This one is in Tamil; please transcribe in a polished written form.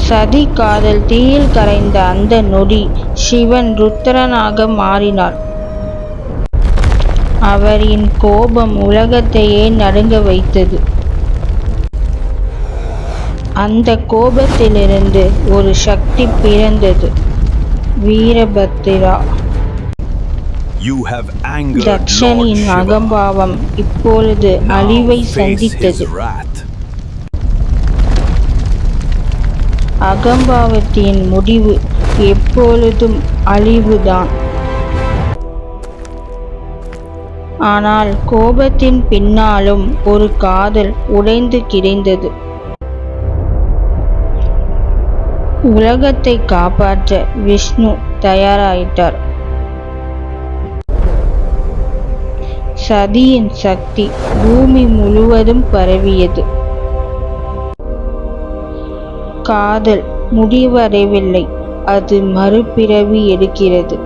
சதி காதல் தீயில் கரைந்த அந்த நொடி சிவன் ருத்ரனாக மாறினார். அவரின் கோபம் உலகத்தையே நடுங்க வைத்தது. அந்த கோபத்திலிருந்து ஒரு சக்தி பிறந்தது, வீரபத்திரா. தட்சனின் அகம்பாவம் இப்பொழுது அழிவை சந்தித்தது. அகம்பாவத்தின் முடிவு எப்பொழுதும் அழிவுதான். ஆனால் கோபத்தின் பின்னாலும் ஒரு காதல் உடைந்து கிடந்தது. உலகத்தை காப்பாற்ற விஷ்ணு தயாராயிட்டார். சதியின் சக்தி பூமி முழுவதும் பரவியது. காதல் முடிவடையவில்லை, அது மறுபிறவி எடுக்கிறது.